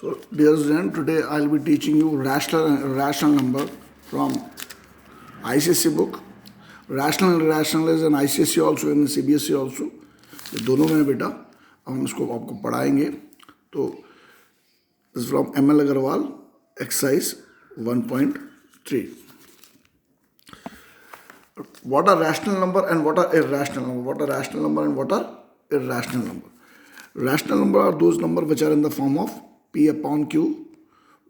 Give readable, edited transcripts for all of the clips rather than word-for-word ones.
So, dear student, today I'll be teaching you rational number from ICSE book. Rational and irrational is an ICSE also and CBSE also. ये दोनों में बेटा अब हम इसको आपको पढ़ाएंगे. तो this is from ML Agarwal, exercise 1.3. What are rational number and what are irrational number? What are rational number and what are irrational number? Rational number are those numbers which are in the form of P upon Q,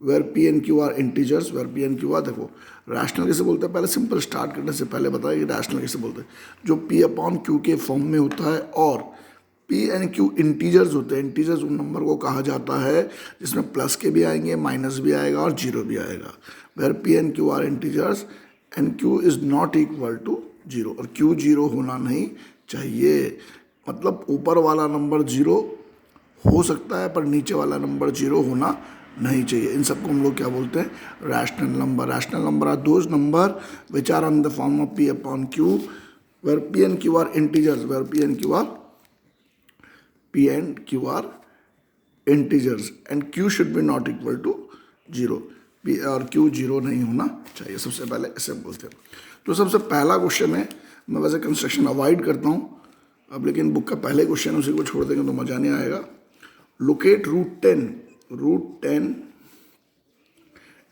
where P and Q are integers, where P and Q are, देखो rational कैसे बोलते हैं, पहले simple start करने से पहले बताया कि rational कैसे बोलते हैं. जो P अपॉन Q के फॉर्म में होता है और P एंड Q इंटीजर्स होते हैं. इंटीजर्स उन नंबर को कहा जाता है जिसमें प्लस के भी आएंगे, माइनस भी आएगा और जीरो भी आएगा. Where P and Q are integers and Q is not equal to zero, और Q जीरो होना नहीं चाहिए. मतलब ऊपर वाला नंबर जीरो हो सकता है पर नीचे वाला नंबर जीरो होना नहीं चाहिए. इन सबको हम लोग क्या बोलते हैं, rational number. Rational number are those number which are on the form of P upon Q, where P and Q are integers, where P and Q are integers and Q should be not equal to zero. P और Q zero नहीं होना चाहिए. सबसे पहले ऐसे बोलते हैं. तो सबसे पहला क्वेश्चन है, मैं वैसे कंस्ट्रक्शन अवॉइड करता हूँ अब, लेकिन बुक का पहले क्वेश्चन उसी को छोड़ देंगे तो मज़ा नहीं आएगा. लोकेट रूट 10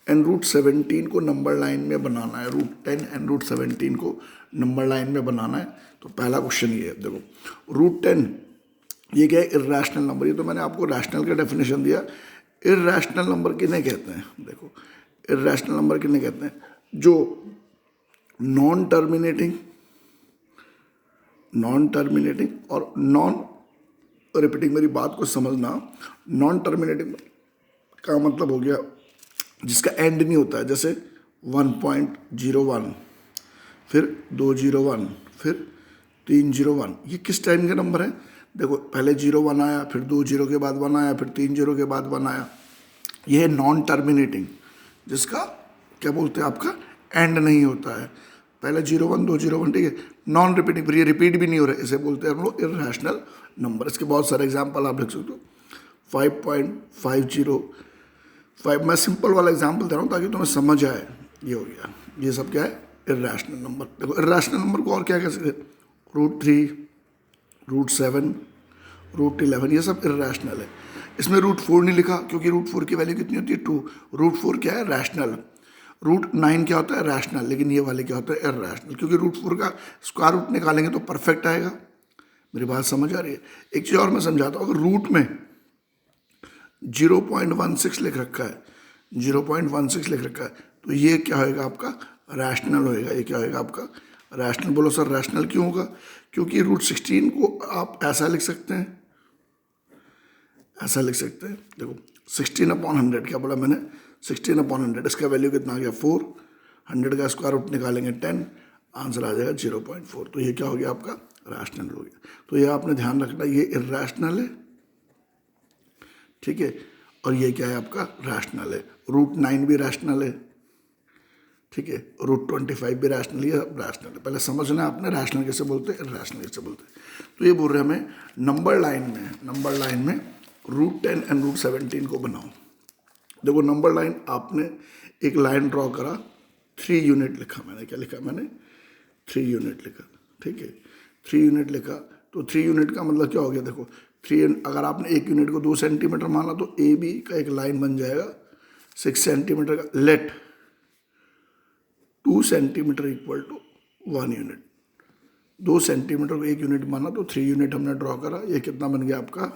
एंड रूट 17 को नंबर लाइन में बनाना है. रूट 10 एंड रूट 17 को नंबर लाइन में बनाना है. तो पहला क्वेश्चन ये है, देखो रूट 10 ये क्या है, इर्रेशनल नंबर. ये तो मैंने आपको रैशनल का डेफिनेशन दिया. इर्रेशनल नंबर किन्हें कहते हैं, देखो इर्रेशनल नंबर किन्हें कहते हैं, जो नॉन टर्मिनेटिंग और नॉन रिपीटिंग. मेरी बात को समझना, नॉन टर्मिनेटिंग का मतलब हो गया जिसका एंड नहीं होता है, जैसे 1.01, फिर 201, फिर 301. ये किस टाइम के नंबर है, देखो पहले 01 आया, फिर 20 के बाद 1 आया, फिर 30 के बाद 1 आया. ये है नॉन टर्मिनेटिंग, जिसका क्या बोलते हैं, आपका एंड नहीं होता है. पहले 01, 201, ठीक है. नॉन रिपीटिंग, फिर ये रिपीट भी नहीं हो रहा, इसे बोलते हैं हम लोग इर्रेशनल नंबर. इसके बहुत सारे एग्जाम्पल आप लिख सकते हो. 5.505, मैं सिंपल वाला एग्जाम्पल दे रहा हूँ ताकि तुम्हें समझ आए. ये हो गया, ये सब क्या है, इर्रेशनल नंबर. देखो इर्रेशनल नंबर को और क्या कह सकते हैं, रूट 3, रूट 7, रूट 11, ये सब इर्रेशनल है. इसमें रूट 4 नहीं लिखा क्योंकि रूट 4 की वैल्यू कितनी होती है, 2. रूट 4 क्या है, रैशनल. रूट 9 क्या होता है, रैशनल. लेकिन ये वाले क्या होता है, इर्रेशनल, क्योंकि रूट 4 का स्क्वायर रूट निकालेंगे तो परफेक्ट आएगा. मेरी बात समझ आ रही है. एक चीज़ और मैं समझाता हूँ, अगर रूट में 0.16 लिख रखा है, 0.16 लिख रखा है, तो ये क्या होएगा, आपका रैशनल होएगा. ये क्या होएगा, आपका रैशनल. बोलो सर रैशनल क्यों होगा, क्योंकि रूट 16 को आप ऐसा लिख सकते हैं, ऐसा लिख सकते हैं. देखो 16/100, क्या बोला मैंने, 16/100. इसका वैल्यू कितना आ गया, 4. 100 का स्क्वायर रूट निकालेंगे 10, आंसर आ जाएगा 0.4. तो ये क्या हो गया, आपका रैशनल हो गया. तो ये आपने ध्यान रखना, ये इर्रेशनल है, ठीक है, और ये क्या है, आपका रैशनल है. रूट 9 भी रैशनल है, ठीक है. रूट 25 भी रैशनल, ये रैशनल है. पहले समझना आपने रैशनल कैसे बोलते हैं, इर्रेशनल कैसे बोलते हैं. तो ये बोल रहे हैं हमें नंबर लाइन में रूट 10 एंड रूट 17 को बनाओ. देखो नंबर लाइन, आपने एक लाइन ड्रॉ करा, 3 यूनिट लिखा मैंने. क्या लिखा मैंने, 3 यूनिट लिखा, ठीक है. 3 यूनिट लिखा, तो 3 यूनिट का मतलब क्या हो गया, देखो 3, अगर आपने एक यूनिट को 2 सेंटीमीटर माना तो ए बी का एक लाइन बन जाएगा 6 सेंटीमीटर का. Let 2 centimetre equal to 1 unit. 2 centimetre को 1 यूनिट माना तो 3 यूनिट हमने ड्रॉ करा. ये कितना बन गया, आपका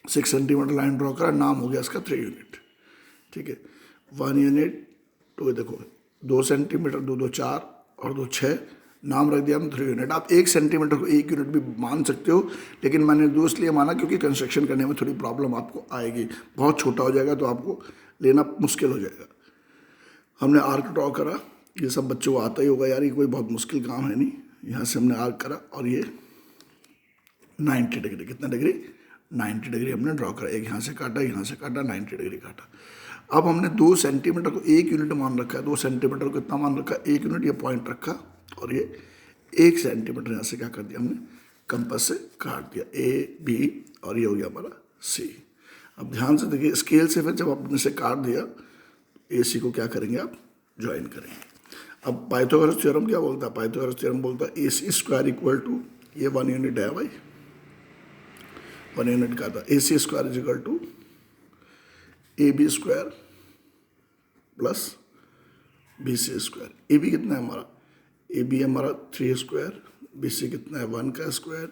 6 सेंटीमीटर लाइन ड्रॉ करा, नाम हो गया इसका 3 यूनिट, ठीक है. 1 यूनिट, तो देखो 2 सेंटीमीटर, 2 2 4 और 2 6, नाम रख दिया हमने 3 यूनिट. आप 1 सेंटीमीटर को 1 यूनिट भी मान सकते हो, लेकिन मैंने 2 इसलिए माना क्योंकि कंस्ट्रक्शन करने में थोड़ी प्रॉब्लम आपको आएगी. बहुत छोटा हो जाएगा तो आपको लेना मुश्किल हो जाएगा. हमने आर्क ड्रॉ करा, ये सब बच्चों को आता ही होगा यार, ये कोई बहुत मुश्किल काम है नहीं. यहाँ से हमने आर्क करा और ये 90 डिग्री, कितना डिग्री, 90 डिग्री हमने ड्रॉ करा. एक यहाँ से काटा, यहाँ से काटा, 90 डिग्री काटा. अब हमने 2 सेंटीमीटर को 1 यूनिट मान रखा है. 2 सेंटीमीटर को कितना मान रखा है, 1 यूनिट. ये पॉइंट रखा और ये 1 सेंटीमीटर यहाँ से क्या कर दिया हमने, कंपास से काट दिया, A B, और ये हो गया हमारा C. अब ध्यान से देखिए, स्केल से फिर जब आपने से काट दिया, AC को क्या करेंगे आप, ज्वाइन करेंगे। अब पाइथागोरस थ्योरम क्या बोलता है, पाइथागोरस थ्योरम बोलता है AC स्क्वायर इक्वल टू, ये 1 यूनिट है भाई, 1 यूनिट का था, AC square is equal to AB square plus BC square. AB कितना है हमारा, AB हमारा 3 स्क्वायर, BC कितना है 1 का स्क्वायर,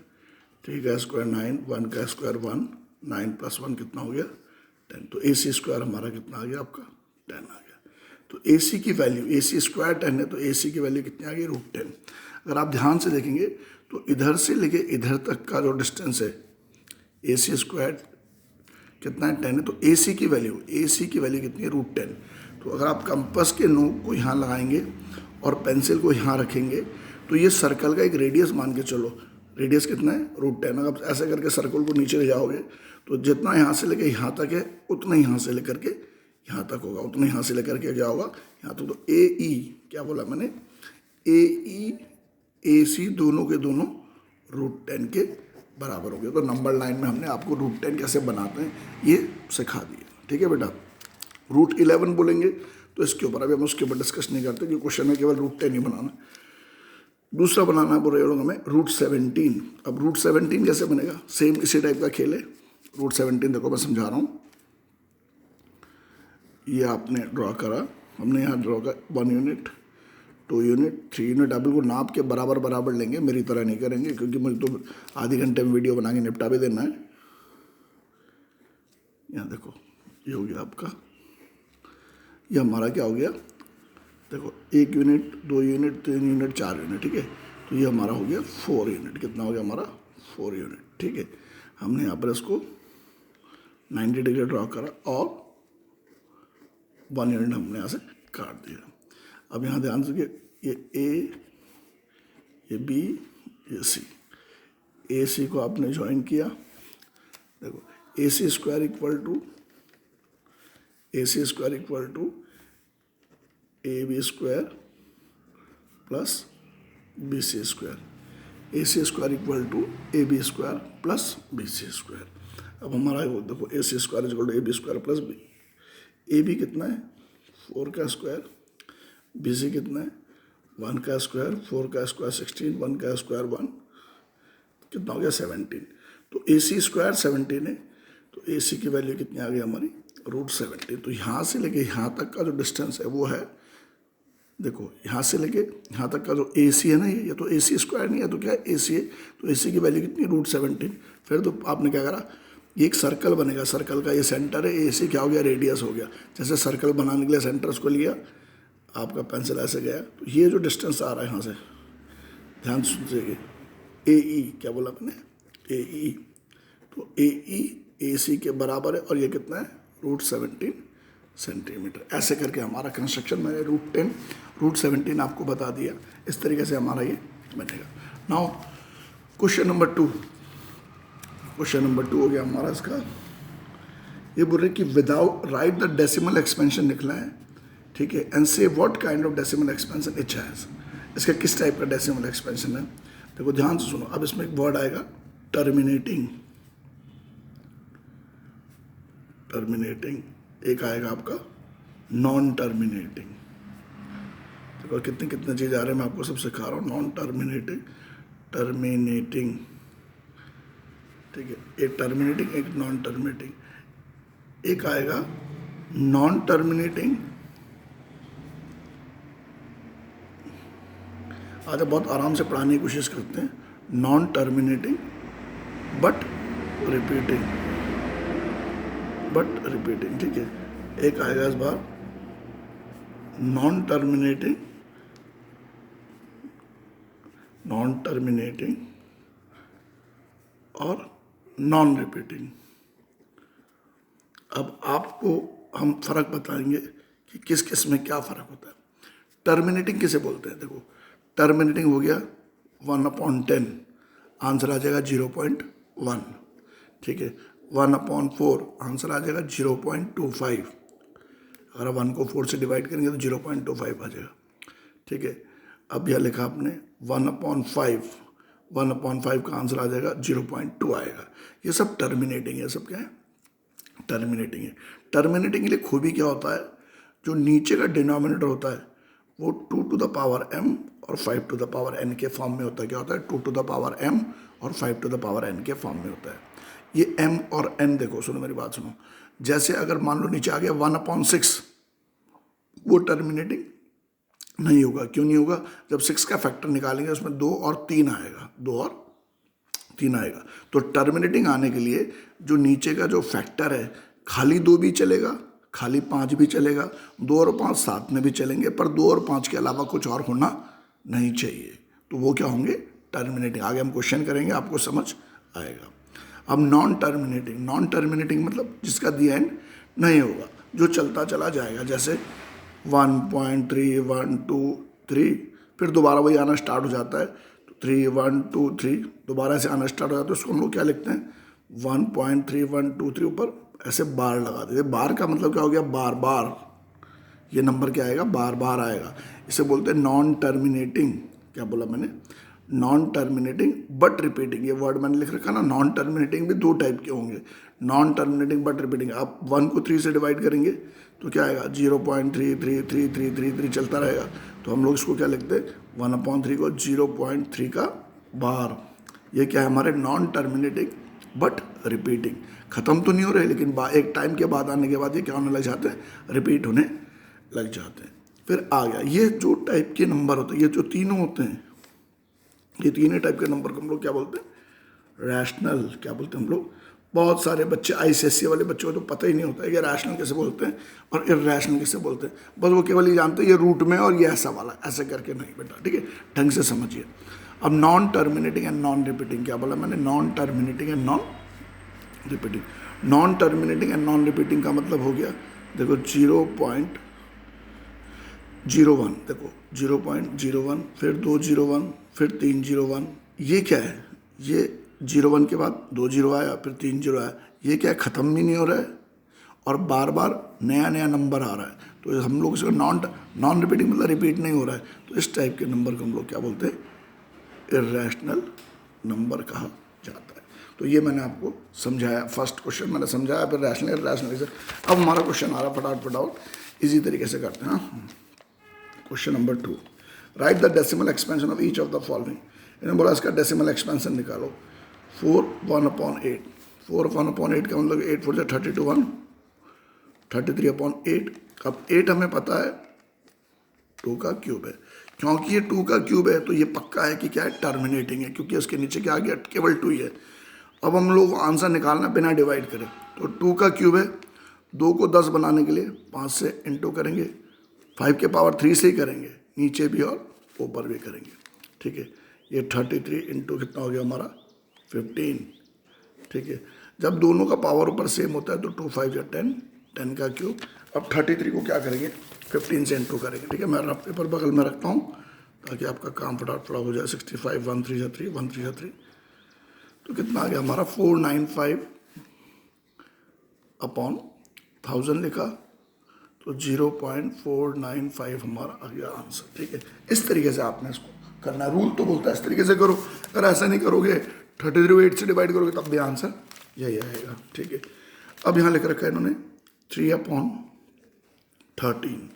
3 का स्क्वायर 9, 1 का स्क्वायर 1, 9 प्लस 1 कितना हो गया 10। तो AC स्क्वायर हमारा कितना आ गया आपका 10 आ गया। तो AC की वैल्यू, AC स्क्वायर 10 है तो AC की वैल्यू कितनी आ गई √10। अगर आप ध्यान से देखेंगे तो इधर से लेके इधर तक का जो डिस्टेंस है AC स्क्वायर कितना है 10 है, तो AC की वैल्यू कितनी है √10। तो अगर आप कंपास के नोक को यहाँ लगाएंगे और पेंसिल को यहाँ रखेंगे तो ये सर्कल का एक रेडियस मान के चलो, रेडियस कितना है √10। अगर आप ऐसे करके सर्कल को नीचे ले जाओगे तो जितना यहाँ से लेके यहाँ तक है उतना यहाँ से लेकर के यहाँ तक होगा, उतना यहाँ से लेकर के क्या होगा यहाँ तक। तो AE क्या बोला मैंने, AE AC दोनों के दोनों √10 के बराबर हो गया। तो नंबर लाइन में हमने आपको √10 कैसे बनाते हैं ये सिखा दिया, ठीक है बेटा। √11 बोलेंगे तो इसके ऊपर अभी हम उसके ऊपर डिस्कस नहीं करते क्योंकि क्वेश्चन में केवल √10 ही बनाना। दूसरा बनाना बोल रहे लोग हमें √17। अब √17 कैसे बनेगा, सेम इसी टाइप का खेल है। √17 देखो मैं समझा रहा हूँ, ये आपने ड्रॉ करा, हमने यहाँ ड्रॉ कर 1 यूनिट 2 यूनिट 3 यूनिट। आप बिल्कुल नाप के बराबर बराबर लेंगे, मेरी तरह नहीं करेंगे क्योंकि मुझे तो आधे घंटे में वीडियो बना के निपटा भी देना है। यहाँ देखो ये हो गया आपका, ये हमारा क्या हो गया देखो 1 यूनिट 2 यूनिट 3 यूनिट 4 यूनिट, ठीक है। तो ये हमारा हो गया 4 यूनिट, कितना हो गया हमारा 4 यूनिट, ठीक है। हमने यहाँ पर इसको 90 डिग्री ड्रॉ करा और 1 यूनिट हमने यहाँ से काट दिया। अब यहाँ ध्यान से ये A, ये B, ये C, AC को आपने ज्वाइन किया। देखो AC square equal to AB square plus BC square, AC square equal to AB square plus BC square. अब हमारा देखो AC square equal to AB square plus B, AB कितना है 4 का स्क्वायर, BC कितना है 1 का स्क्वायर, 4 का स्क्वायर 16, 1 का स्क्वायर 1, कितना हो गया 17। तो AC स्क्वायर 17 है, तो AC की वैल्यू कितनी आ गई हमारी √17। तो यहाँ से लेके यहाँ तक का जो डिस्टेंस है वो है, देखो यहाँ से लेके यहाँ तक का जो AC है ना, ये तो AC स्क्वायर नहीं है तो क्या है AC है, तो AC की वैल्यू कितनी √17। फिर तो आपने क्या करा, ये एक सर्कल बनेगा, सर्कल का ये सेंटर है, AC क्या हो गया रेडियस हो गया। जैसे सर्कल बनाने के लिए सेंटर उसको लिया, आपका पेंसिल ऐसे गया, तो ये जो डिस्टेंस आ रहा है यहाँ से ध्यान सुनिए, AE क्या बोला मैंने AE, तो AE AC के बराबर है और ये कितना है √17 सेंटीमीटर। ऐसे करके हमारा कंस्ट्रक्शन मैंने √17 आपको बता दिया, इस तरीके से हमारा ये बनेगा। नाउ क्वेश्चन नंबर 2 हो गया हमारा इसका, ये बोल रहे कि without right the decimal expansion लिखना है, ठीक है, एंड से what kind of decimal expansion it has, इसका किस टाइप का डेसिमल एक्सपेंशन है। देखो ध्यान से सुनो, अब इसमें एक वर्ड आएगा टर्मिनेटिंग, एक आएगा आपका नॉन टर्मिनेटिंग। देखो कितने कितने चीज़ आ रहे हैं, मैं आपको सब सिखा रहा हूँ। नॉन टर्मिनेटिंग, ठीक है, एक टर्मिनेटिंग एक नॉन टर्मिनेटिंग। एक आएगा नॉन टर्मिनेटिंग, आज बहुत आराम से पढ़ाने की कोशिश करते हैं, नॉन टर्मिनेटिंग बट रिपीटिंग, ठीक है। एक आएगा इस बार नॉन टर्मिनेटिंग और नॉन रिपीटिंग। अब आपको हम फर्क बताएंगे कि किस किस में क्या फ़र्क होता है। टर्मिनेटिंग किसे बोलते हैं, देखो टर्मिनेटिंग हो गया 1/10, आंसर आ जाएगा 0.1, ठीक है। 1/4 आंसर आ जाएगा 0.25, अगर 1 को 4 से डिवाइड करेंगे तो 0.25 आ जाएगा, ठीक है। अब यह लिखा आपने 1/5 का आंसर आ जाएगा 0.2 आएगा। ये सब टर्मिनेटिंग है, सब क्या है टर्मिनेटिंग है। टर्मिनेटिंग के लिए खूबी क्या होता है, जो नीचे का डिनोमिनेटर होता है वो 2 टू द पावर m और 5 टू द पावर n के फॉर्म में होता है। क्या होता है, 2 टू द पावर m और 5 टू द पावर n के फॉर्म में होता है। ये m और n देखो, सुनो मेरी बात सुनो, जैसे अगर मान लो नीचे आ गया 1/6, वो टर्मिनेटिंग नहीं होगा। क्यों नहीं होगा, जब 6 का फैक्टर निकालेंगे उसमें 2 और 3 आएगा, 2 और 3 आएगा। तो टर्मिनेटिंग आने के लिए जो नीचे का जो फैक्टर है, खाली 2 भी चलेगा, खाली 5 भी चलेगा, 2 और 5 साथ में भी चलेंगे, पर 2 और 5 के अलावा कुछ और होना नहीं चाहिए। तो वो क्या होंगे, टर्मिनेटिंग। आगे हम क्वेश्चन करेंगे, आपको समझ आएगा। अब नॉन टर्मिनेटिंग, नॉन टर्मिनेटिंग मतलब जिसका दी एंड नहीं होगा, जो चलता चला जाएगा, जैसे 1.3 1 2 3, फिर दोबारा वही आना स्टार्ट हो जाता है, तो 3 1 2 3 दोबारा से आना स्टार्ट हो जाता है। उसको हम लोग क्या लिखते हैं, 1.3123 ऊपर ऐसे बार लगा देते। बार का मतलब क्या हो गया, बार बार, ये नंबर क्या आएगा, बार बार आएगा। इसे बोलते हैं नॉन टर्मिनेटिंग। क्या बोला मैंने, नॉन टर्मिनेटिंग बट रिपीटिंग। ये वर्ड मैंने लिख रखा ना, नॉन टर्मिनेटिंग भी 2 टाइप के होंगे, नॉन टर्मिनेटिंग बट रिपीटिंग। आप 1 को 3 से डिवाइड करेंगे तो क्या आएगा, 0.33333 चलता रहेगा। तो हम लोग इसको क्या लिखते हैं, 1/3 को 0.3 का बार। ये क्या है, हमारे नॉन टर्मिनेटिंग बट रिपीटिंग। ख़त्म तो नहीं हो रहे, लेकिन एक टाइम के बाद आने के बाद ये क्या होने लग जाते हैं, रिपीट होने लग जाते हैं। फिर आ गया ये जो टाइप के नंबर होते हैं, ये जो तीनों होते हैं, ये तीनों टाइप के नंबर को हम लोग क्या बोलते हैं, रैशनल। क्या बोलते हैं हम लोग, बहुत सारे बच्चे ICSE वाले बच्चों को तो पता ही नहीं होता है कि रैशनल कैसे बोलते हैं और इरैशनल कैसे बोलते हैं। बस वो केवल ये जानते हैं ये रूट में और ये ऐसा वाला, ऐसे करके नहीं बेटा, ठीक है, ढंग से समझिए। अब non terminating and non repeating, क्या बोला मैंने, non terminating and non repeating. Non terminating and non repeating का मतलब हो गया, देखो 0.01, देखो 0.01, फिर 201, फिर 301। ये क्या है, ये 01 के बाद 20 आया, फिर 30 आया। ये क्या है, ख़त्म भी नहीं हो रहा है और बार बार नया नया नंबर आ रहा है। तो हम लोग इसको नॉन रिपीटिंग मतलब रिपीट नहीं हो रहा है। तो इस टाइप के नंबर को हम लोग क्या बोलते हैं, इरैशनल नंबर कहा जाता है। तो ये मैंने आपको समझाया, फर्स्ट क्वेश्चन मैंने समझाया, फिर रैशनल इरैशनल। अब हमारा क्वेश्चन आ रहा फटाफट इजी तरीके से करते हैं। Question number 2, right the decimal expansion of each of the following. इन्होंने बोला इसका डेसिमल एक्सपेंशन निकालो। 4/1/8, 4/8 का मतलब 8 4 32 1, 33/8। अब 8 हमें पता है 2 का क्यूब है, क्योंकि ये 2 का क्यूब है तो ये पक्का है कि क्या है, टर्मिनेटिंग है, क्योंकि उसके नीचे क्या आ गया, केवल 2 ही है। अब हम लोग आंसर निकालना बिना डिवाइड करें, तो 2 का क्यूब है, 2 को 10 बनाने के लिए 5 से इंटू करेंगे, 5 के पावर 3 से ही करेंगे, नीचे भी और ऊपर भी करेंगे, ठीक है। ये 33 इंटू कितना हो गया हमारा 15, ठीक है। जब दोनों का पावर ऊपर सेम होता है तो 2 5 या 10, 10 का क्यूब। अब 33 को क्या करेंगे, 15 से इंटू करेंगे, ठीक है। मैं रफ पेपर बगल में रखता हूँ ताकि आपका काम फटाफट हो जाए। 65 1 3 या 3 1 3 या 3, तो कितना आ गया हमारा 495/1000 लिखा, तो 0.495 हमारा आ गया आंसर, ठीक है। इस तरीके से आपने इसको करना, रूल तो बोलता है इस तरीके से करो। अगर ऐसा नहीं करोगे 33 को 8 से डिवाइड करोगे तब भी आंसर यही आएगा, ठीक है। अब यहाँ लिख रखा है इन्होंने 3/13,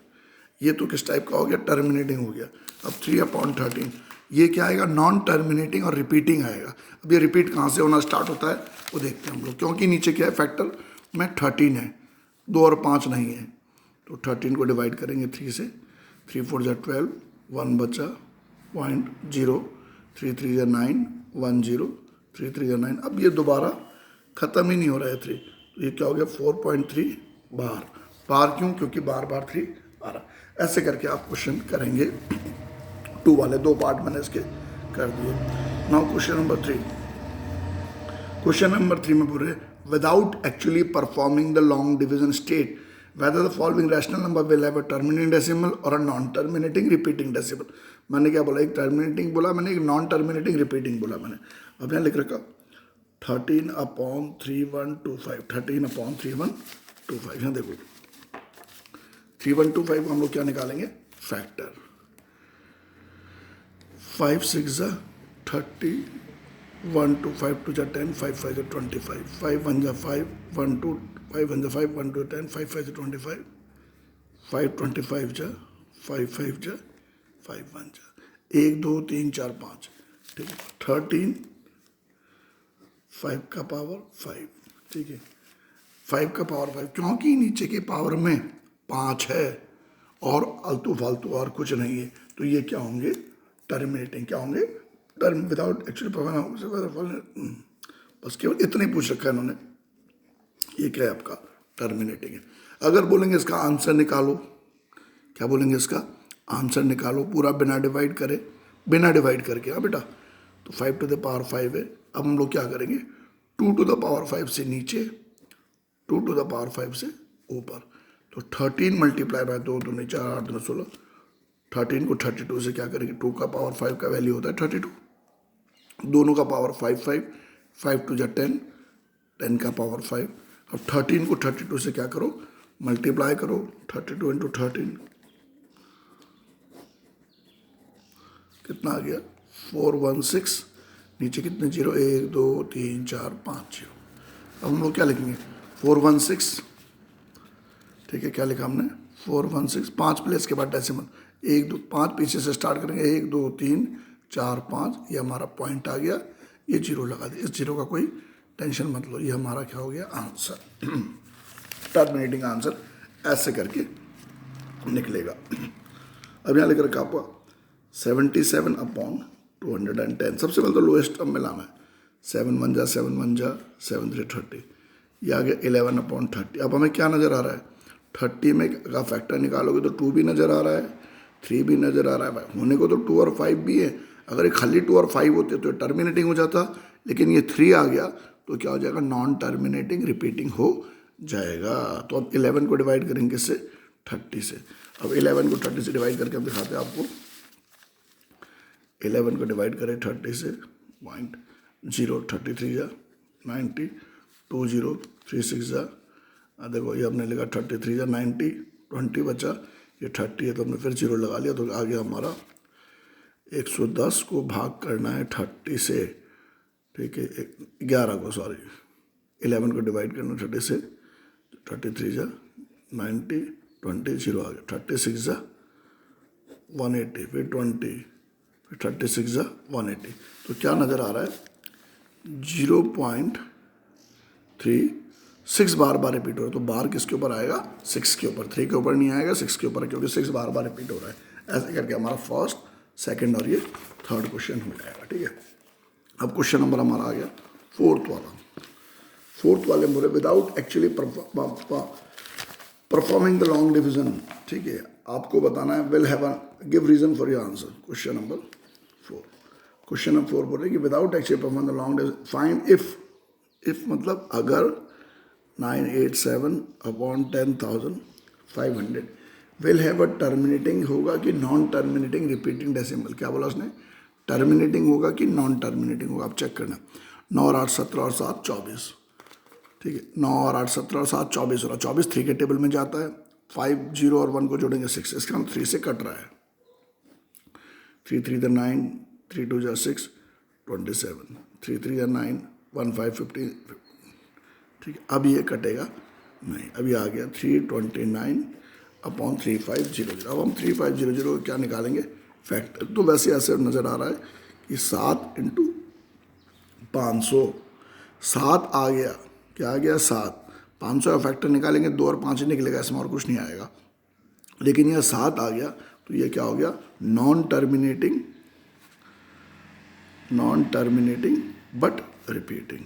ये तो किस टाइप का हो गया, टर्मिनेटिंग हो गया। अब 3/13 ये क्या आएगा, नॉन टर्मिनेटिंग और रिपीटिंग आएगा। अब ये रिपीट कहाँ से होना स्टार्ट होता है वो देखते हैं हम लोग, क्योंकि नीचे क्या है, फैक्टर में 13 है, 2 और 5 नहीं है। तो 13 को डिवाइड करेंगे 3 से, 3 4 12, 1 बचा 0.0, 3 3 9, 1 0, 3 3 9। अब ये दोबारा ख़त्म ही नहीं हो रहा है 3, तो ये क्या हो गया 4.3 बार। क्यों, क्योंकि बार 3 आ रहा। ऐसे करके आप क्वेश्चन करेंगे। 2 वाले 2 पार्ट मैंने इसके कर दिए। Now question number 3। Question number 3 में बोल रहे, without actually performing the long division state whether the following rational number will have a terminating decimal or a non-terminating repeating decimal। मैंने क्या बोला, एक टर्मिनेटिंग बोला मैंने, एक नॉन टर्मिनेटिंग रिपीटिंग बोला मैंने। अब यहाँ लिख रखा 13/3125, 13/3125। यहाँ देखो 3125 को हम लोग क्या निकालेंगे, फैक्टर। 5 6 30, 1 2 5 2 10, 5 5 25, 5 1 5, 1 2 5 1 5 1 2 10 5 5 25 5 25 जा 5 5 जा 5 1 जा 1 2 3 4 5, ठीक है। 13 5 का पावर 5, ठीक है। 5 का पावर 5, क्योंकि नीचे के पावर में 5 है और आलतू फालतू और कुछ नहीं है, तो ये क्या होंगे, टर्मिनेटिंग। क्या होंगे, टर्म विदाउट एक्चुअली पावर। बस केवल इतना ही पूछ रखा है इन्होंने, ये क्या है आपका, टर्मिनेटिंग है। अगर बोलेंगे इसका आंसर निकालो, क्या बोलेंगे, इसका आंसर निकालो पूरा बिना डिवाइड करे, बिना डिवाइड करके। हाँ बेटा, तो 5 टू द पावर 5 है। अब हम लोग क्या करेंगे, 2 टू द पावर 5 से नीचे, 2 टू द पावर 5 से ऊपर। तो 13 मल्टीप्लाई बाय 2 2 4 8 9 16, 13 को 32 से क्या करेंगे, 2 का पावर 5 का वैल्यू होता है 32, दोनों का पावर 5 5, 5 टू जा 10, 10 का पावर 5। अब 13 को 32 से क्या करो, मल्टीप्लाई करो, 32 इंटू 13 कितना आ गया, 416। नीचे कितने जीरो, 1 2 3 4 5 जीरो। अब हम लोग क्या लिखेंगे, 416, ठीक है। क्या लिखा हमने, 416, 5 प्लेस के बाद डेसिमल, 1 2 5 पीछे से स्टार्ट करेंगे, 1 2 3 4 5, ये हमारा पॉइंट आ गया, ये जीरो लगा दिया। इस जीरो का कोई टेंशन मत लो, ये हमारा क्या हो गया, आंसर। टर्मिनेटिंग आंसर ऐसे करके निकलेगा। अब यहाँ लेकर रखा आपको 77/210। सबसे पहले तो लोएस्ट टर्म में लाना है, 7 1 जा 7 1 जा 7 3 30, ये आ गया 11/30। अब हमें क्या नज़र आ रहा है, 30 में का फैक्टर निकालोगे तो 2 भी नज़र आ रहा है, 3 भी नज़र आ रहा है। भाई होने को तो 2 और 5 भी है, अगर ये खाली 2 और 5 होते तो टर्मिनेटिंग हो जाता, लेकिन ये 3 आ गया तो क्या हो जाएगा, नॉन टर्मिनेटिंग रिपीटिंग हो जाएगा। तो अब 11 को डिवाइड करेंगे इससे, 30 से। अब 11 को 30 से डिवाइड करके हम दिखाते हैं आपको। 11 को डिवाइड करें 30 से, 0 33 जा 90, 2 0 3 6 जा, देखो ये हमने लिखा 33 जा 90, 20 बचा, ये 30 है तो हमने फिर 0 लगा लिया, तो आ गया हमारा 110 को भाग करना है 30 से, ठीक है। 11 को, सॉरी 11 को डिवाइड करना 30 से, 33 जा 90, 20 0 आ गया, 36 जा 180, फिर 20, फिर 36 जा 180। तो क्या नज़र आ रहा है, 0.36 बार बार रिपीट हो रहा है। तो बार किसके ऊपर आएगा, 6 के ऊपर, 3 के ऊपर नहीं आएगा, 6 के ऊपर, क्योंकि 6 बार बार रिपीट हो रहा है। ऐसे करके हमारा फर्स्ट, सेकंड और ये थर्ड क्वेश्चन हो जाएगा, ठीक है। अब क्वेश्चन नंबर हमारा आ गया फोर्थ वाला। फोर्थ वाले बोले without actually performing the long division, ठीक है। आपको बताना है, will have give reason for your answer. Question number 4, question number 4 बोल रहे कि without actually perform the long division find if मतलब अगर 987/10,500 विल हैव अ टर्मिनेटिंग होगा कि नॉन टर्मिनेटिंग रिपीटिंग डेसिमल। क्या बोला उसने, टर्मिनेटिंग होगा कि नॉन टर्मिनेटिंग होगा, आप चेक करना। 9 और 8 17 और 7 24, ठीक है। 9 और 8 17 और 7 24 हो रहा, 24 3 के टेबल में जाता है। 5 0 और 1 को जोड़ेंगे 6, इसका हम 3 से कट रहा है। 3 3 जा 9, 3 2 जा 6 27, 3 3 जा 9, 1 5 15, ठीक है। अब ये कटेगा नहीं, अभी आ गया 329/3500। अब हम 3500 क्या निकालेंगे, फैक्टर। तो वैसे ऐसे नज़र आ रहा है कि 7 इंटू 500, 7 आ गया, क्या आ गया 7, 500 का फैक्टर निकालेंगे 2 और 5 ही निकलेगा, इसमें और कुछ नहीं आएगा। लेकिन यह 7 आ गया तो ये क्या हो गया, non terminating but repeating.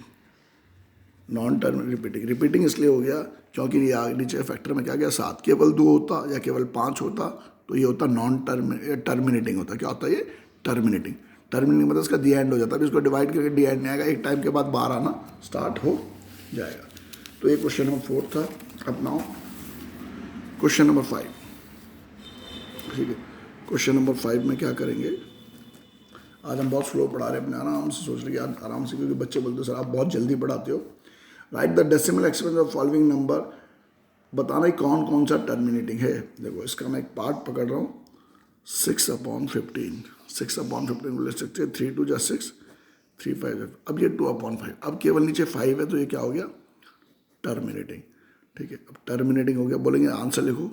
Non terminating repeating इसलिए हो गया क्योंकि ये नीचे फैक्टर में क्या गया 7, केवल 2 होता या केवल 5 होता तो ये होता नॉन टर्मिनेटिंग होता। क्या होता है ये, टर्मिनेटिंग। टर्मिनेटिंग मतलब इसका दी एंड हो जाता है, अभी इसको डिवाइड करके डी एंड नहीं आएगा, एक टाइम के बाद बाहर आना स्टार्ट हो जाएगा। तो ये क्वेश्चन नंबर 4 था। अपनाओ क्वेश्चन नंबर 5, ठीक है। क्वेश्चन नंबर 5 में क्या करेंगे, आज हम बहुत स्लो पढ़ा रहे हैं, अपने आराम से सोच रहे हैं आराम से, क्योंकि बच्चे बोलते हैं सर आप बहुत जल्दी पढ़ाते हो। Right the decimal expense of following number, बताना ही कौन कौन सा टर्मिनेटिंग है। देखो इसका मैं एक पार्ट पकड़ रहा हूँ, 6/15, 6/15 को ले सकते हैं, 3 2 जा 6, 3 5, अब ये 2/5, अब केवल नीचे 5 है तो ये क्या हो गया, टर्मिनेटिंग। ठीक है। अब टर्मिनेटिंग हो गया, बोलेंगे आंसर लिखो,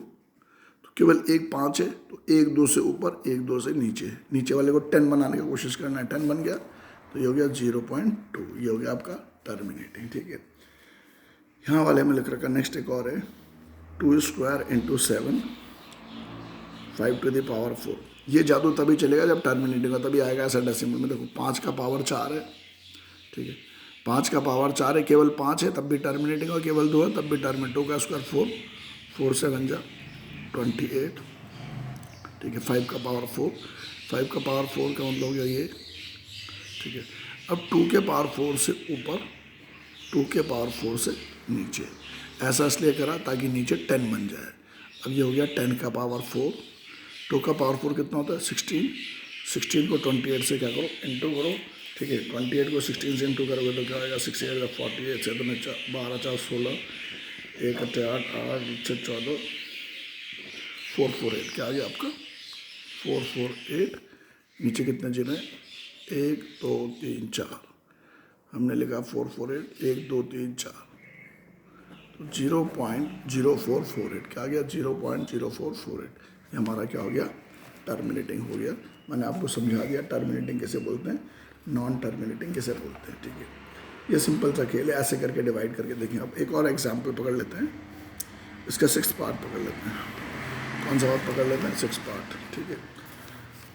तो केवल एक 5 है, तो 1 2 से ऊपर 1 2 से नीचे, नीचे वाले को 10 बनाने की कोशिश करना है, 10 बन गया तो ये हो गया 0.2, ये हो गया आपका टर्मिनेटिंग, ठीक है। यहाँ वाले में लिख रखा, नेक्स्ट एक और है 2 square into 7 5 to the power 4। ये जादू तभी चलेगा जब टर्मिनेटिंग हो, तभी आएगा ऐसा डेसिमल में। देखो 5 का पावर 4 है, ठीक है, 5 का पावर 4 है, केवल 5 है तब भी टर्मिनेटिंग हो, केवल 2 है तब भी टर्मिनेट। 2 का स्क्वायर 4, 4 से 1 जा 28, ठीक है। 5 का पावर 4, 5 का पावर 4 का मतलब हो गया ये, ठीक है। अब 2 के पावर 4 से ऊपर, 2 के पावर 4 से नीचे, ऐसा इसलिए करा ताकि नीचे 10 बन जाए। अब ये हो गया 10 का पावर 4, 2 का पावर 4 कितना होता है 16, 16 को 28 से क्या करो इंटू करो, ठीक है। 28 को 16 से इंटू करोगे तो क्या आएगा 6 8 48, 7 12 4 16, 1 8 8 8 6 14, 448 क्या आ गया आपका 448। नीचे कितने जीरो हैं 1 2 3 4, हमने लिखा 448, 1 2 3 4, तो 0.0448 क्या आ गया 0.0448, ये हमारा क्या हो गया टर्मिनेटिंग हो गया। मैंने आपको समझा दिया टर्मिनेटिंग कैसे बोलते हैं, नॉन टर्मिनेटिंग कैसे बोलते हैं, ठीक है। ये सिंपल सा खेल है, ऐसे करके डिवाइड करके देखें। अब एक और एग्जाम्पल पकड़ लेते हैं, इसका 6th पार्ट पकड़ लेते हैं। कौन सा पार्ट पकड़ लेते हैं 6th पार्ट, ठीक है।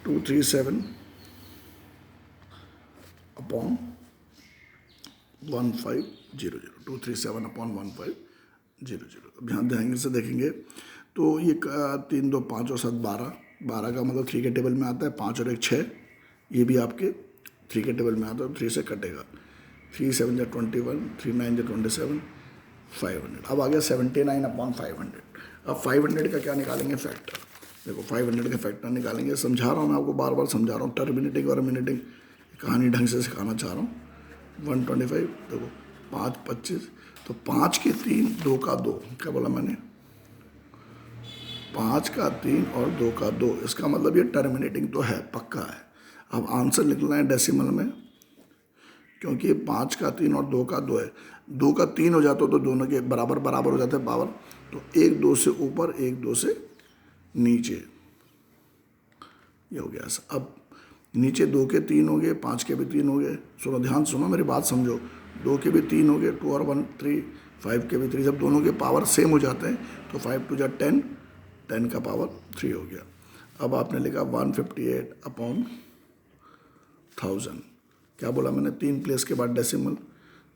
237 अपॉन 1500, 237 अपॉन 1500। अब यहाँ ध्यान से देखेंगे तो ये 3 2 5 और 7 12, 12 का मतलब 3 के टेबल में आता है, 5 और 1 6, ये भी आपके 3 के टेबल में आता है, 3 से कटेगा, 3 7 जा 21, 3 9 जा 27, 500। अब आ गया 79 अपॉन 500। अब 500 का क्या निकालेंगे फैक्टर, देखो 500 का फैक्टर निकालेंगे। समझा रहा हूँ मैं आपको, बार बार समझा रहा हूँ, टर्मिनेटिंग और मिनेटिंग कहानी ढंग से सिखाना चाह रहा हूँ। 125, देखो 5 25, तो 5 के 3 2 का 2, क्या बोला मैंने 5 का 3 और 2 का 2, इसका मतलब ये टर्मिनेटिंग तो है, पक्का है। अब आंसर निकलना है डेसिमल में, क्योंकि 5 का 3 और 2 का 2 है, 2 का 3 हो जाता तो दोनों के बराबर बराबर हो जाते हैं पावर, तो 1 2 से ऊपर 1 2 से नीचे, ये हो गया ऐसा। अब नीचे 2 के 3 हो गए, 5 के भी 3 हो गए, सुनो ध्यान सुनो मेरी बात समझो, 2 के भी 3 हो गए, 2 और 1 3, 5 के भी 3, जब दोनों के पावर सेम हो जाते हैं तो 5 2 जा 10, 10 का पावर 3 हो गया। अब आपने लिखा 158 अपॉन 1000, क्या बोला मैंने 3 प्लेस के बाद डेसिमल,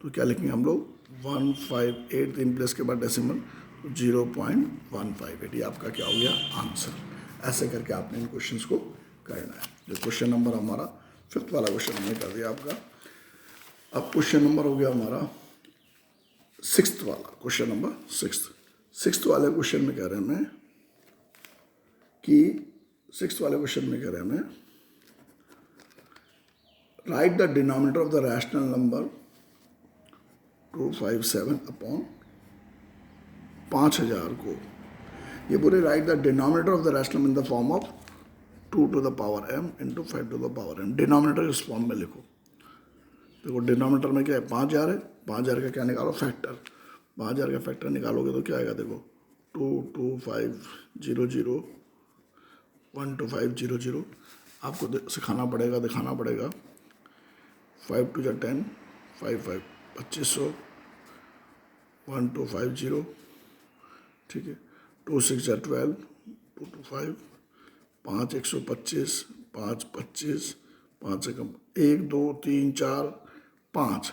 तो क्या लिखेंगे हम लोग 158, 3 प्लेस के बाद डेसिमल 0.158, ये आपका क्या हो गया आंसर। ऐसे करके आपने इन क्वेश्चंस को करना है। जो क्वेश्चन नंबर हमारा 5th वाला क्वेश्चन हमने कर दिया आपका। अब क्वेश्चन नंबर हो गया हमारा 6th वाला, क्वेश्चन नंबर 6th वाले क्वेश्चन में कह रहे हैं हमें कि 6th वाले क्वेश्चन में कह रहे हैं हमें right the denominator of the rational number 257 upon 5000 को, ये बोले right the denominator of the rational in the form of 2 to the power m into 5 to the power m। Denominator इस फॉर्म में लिखो, देखो डिनोमिनेटर में क्या है 5000 है, 5000 का क्या निकालो फैक्टर, 5000 का फैक्टर निकालोगे तो क्या आएगा देखो 22500 12500, आपको सिखाना पड़ेगा, दिखाना पड़ेगा। 5 2 जा 10, 5 5 2500, 1250, ठीक है। 2 6 जा 12, 2 2 5, 5 125, 5 25, 5 से कम 1 2 3 4 5,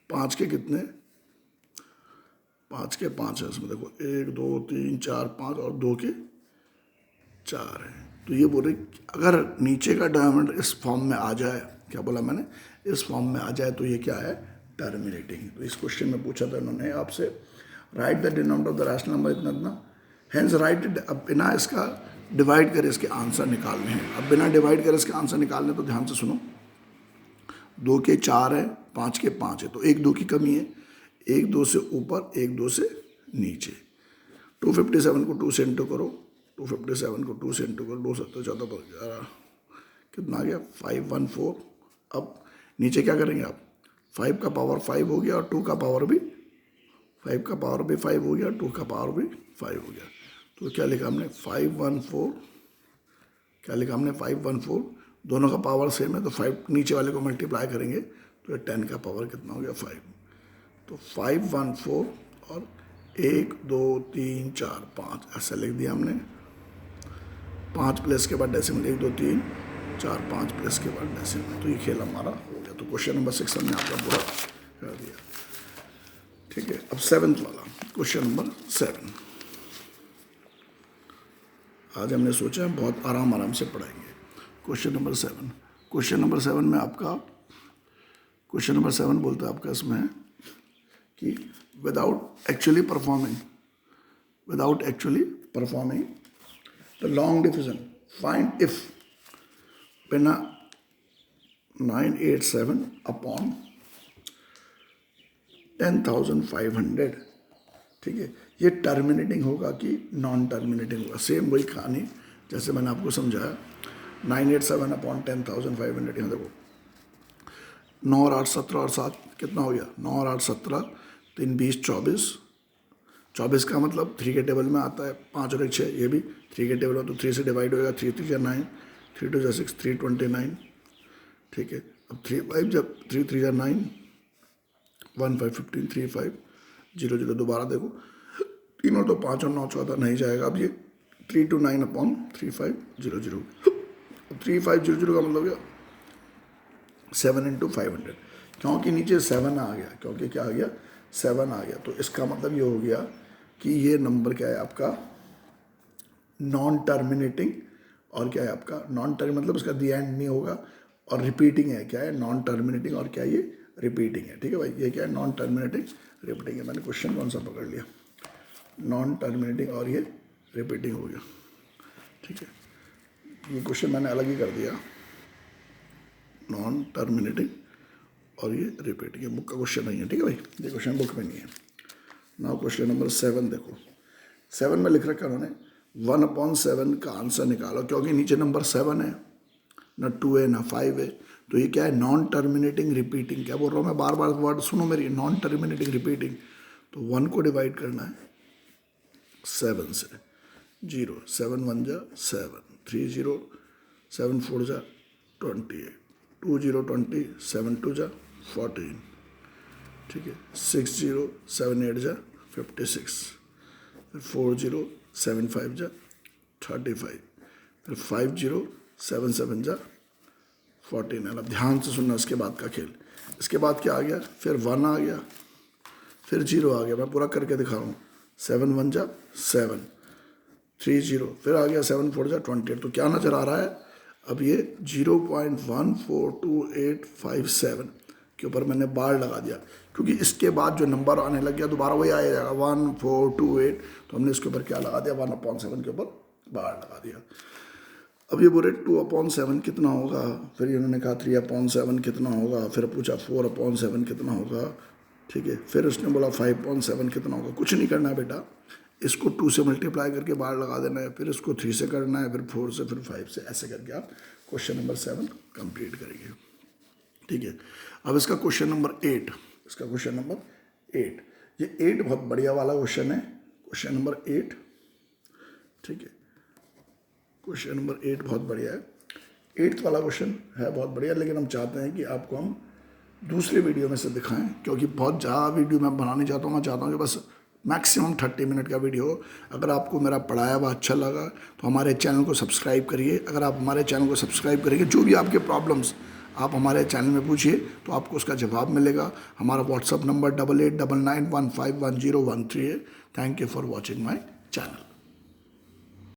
5 के कितने 5 के 5 है इसमें, देखो 1 2 3 4 5 और 2 के 4 है। तो ये बोले अगर नीचे का डिनोमिनेटर इस फॉर्म में आ जाए, क्या बोला मैंने इस फॉर्म में आ जाए तो ये क्या है टर्मिनेटिंग। तो इस क्वेश्चन में पूछा था इन्होंने आपसे right the denominator of the rational number इतना इतना, हेंस राइट। अब बिना इसका डिवाइड करे इसके आंसर निकालने हैं। अब बिना डिवाइड करे इसके आंसर निकालने, तो ध्यान से सुनो, 2 के 4 है, 5 के 5 है, तो 1 2 की कमी है, 1 2 से ऊपर 1 2 से नीचे। 257 को 2 से इंटू करो, 257 को 2 से इंटू करो, 2 7 14 11, कितना आ गया 514। अब नीचे क्या करेंगे आप, 5 का पावर 5 हो गया और 2 का पावर भी 5 का पावर भी 5 हो गया, 2 का पावर भी 5 हो गया। तो क्या लिखा हमने 514, क्या लिखा हमने 514, दोनों का पावर सेम है तो 5 नीचे वाले को मल्टीप्लाई करेंगे तो 10 का पावर कितना हो गया 5। तो 514 और 1 2 3 4 5 ऐसा लिख दिया हमने। 5 प्लस के बाद डेसिमल 1 2 3 4 5 प्लस के बाद डेसिमल। तो ये खेल हमारा हो गया। तो क्वेश्चन नंबर 6 हमने आपका पूरा कर दिया। ठीक है, अब 7th वाला क्वेश्चन नंबर 7। आज हमने सोचा बहुत आराम से पढ़ाएंगे। क्वेश्चन नंबर 7, क्वेश्चन नंबर 7 में आपका, क्वेश्चन नंबर 7 बोलता है आपका इसमें कि without actually performing the long division find if बिना 987 अपॉन 10,500। ठीक है, ये टर्मिनेटिंग होगा कि नॉन टर्मिनेटिंग होगा। सेम वही कहानी जैसे मैंने आपको समझाया। 987 अपॉन 10,500, यहाँ देखो 9 और 8 17 और 7 कितना हो गया 9 और 8 17, 3 20 24। 24 का मतलब 3 के टेबल में आता है, 5 और 1 6, ये भी 3 के टेबल में, तो 3 से डिवाइड होगा। 3 3 9, 3 2 6, 3 29। ठीक है, अब 3 5 जब 3 3 9, 1 5 15, 3 5 0 0। दोबारा देखो तीनों तो 5 और 9 14 नहीं जाएगा। अब ये 3 2 9 अपॉन 3 5 0 0। 3 5 0 0 का मतलब क्या 7 × 500, क्योंकि नीचे 7 आ गया, क्योंकि क्या आ गया 7 आ गया। तो इसका मतलब ये हो गया कि ये नंबर क्या है आपका नॉन टर्मिनेटिंग, और क्या है आपका नॉन टर्मिनेटिंग मतलब इसका दी एंड नहीं होगा, और रिपीटिंग है। क्या है नॉन टर्मिनेटिंग और क्या ये रिपीटिंग है। ठीक है भाई, ये क्या है नॉन टर्मिनेटिंग रिपीटिंग है। मैंने क्वेश्चन कौन सा पकड़ लिया, नॉन टर्मिनेटिंग और ये रिपीटिंग हो गया। ठीक है, ये क्वेश्चन मैंने अलग ही कर दिया, नॉन टर्मिनेटिंग और ये रिपीटिंग। ये बुक का क्वेश्चन नहीं है। ठीक है भाई, ये क्वेश्चन बुक में नहीं है। नाउ क्वेश्चन नंबर 7 देखो। 7 में लिख रखा उन्होंने 1/7 का आंसर निकालो, क्योंकि नीचे नंबर 7 है, ना 2 है ना 5 है। तो ये क्या है नॉन टर्मिनेटिंग रिपीटिंग। क्या बोल रहा हूँ मैं, बार बार वर्ड सुनो मेरी, नॉन टर्मिनेटिंग रिपीटिंग। तो 1 को डिवाइड करना है 7 से, 0 7 1 जा 7, 3 0 7 4 जा 28, 2 0 20, 7 2 जा 14। ठीक है, 6 0 7 8 जा 56, फिर 4 0 7 5 जा 35, फिर 5 0 7 7 जा 14। अब ध्यान से सुनना इसके बाद का खेल। इसके बाद क्या आ गया, फिर 1 आ गया, फिर 0 आ गया। मैं पूरा करके दिखा रहा हूँ। 7 1 जा 7, 3 0, फिर आ गया 7 4 जा 28। तो क्या नज़र आ रहा है, अब ये 0.142857 के ऊपर मैंने बार लगा दिया, क्योंकि इसके बाद जो नंबर आने लग गया दोबारा वही आया जाएगा 1428। तो हमने इसके ऊपर क्या लगा दिया 1/7 के ऊपर बार लगा दिया। अब ये बोले 2/7 कितना होगा, फिर इन्होंने कहा 3/7 कितना होगा, फिर पूछा 4/7 कितना होगा। ठीक है, फिर उसने बोला 5/7 कितना होगा। कुछ नहीं करना है बेटा, इसको 2 से मल्टीप्लाई करके बाहर लगा देना है, फिर इसको 3 से करना है, फिर 4 से, फिर 5 से, ऐसे करके आप क्वेश्चन नंबर 7 कंप्लीट करेंगे। ठीक है, अब इसका क्वेश्चन नंबर 8, इसका क्वेश्चन नंबर 8, ये 8 बहुत बढ़िया वाला क्वेश्चन है, क्वेश्चन नंबर 8। ठीक है, क्वेश्चन नंबर 8 बहुत बढ़िया है। 8th वाला क्वेश्चन है बहुत बढ़िया, लेकिन हम चाहते हैं कि आपको हम दूसरे वीडियो में से दिखाएं, क्योंकि बहुत ज़्यादा वीडियो मैं बनाने चाहता हूँ। मैं चाहता हूँ कि बस मैक्सिमम 30 मिनट का वीडियो हो। अगर आपको मेरा पढ़ाया हुआ अच्छा लगा तो हमारे चैनल को सब्सक्राइब करिए। अगर आप हमारे चैनल को सब्सक्राइब करेंगे, जो भी आपके प्रॉब्लम्स आप हमारे चैनल में पूछिए तो आपको उसका जवाब मिलेगा। हमारा व्हाट्सअप नंबर 8899151013 है। Thank you for watching my channel.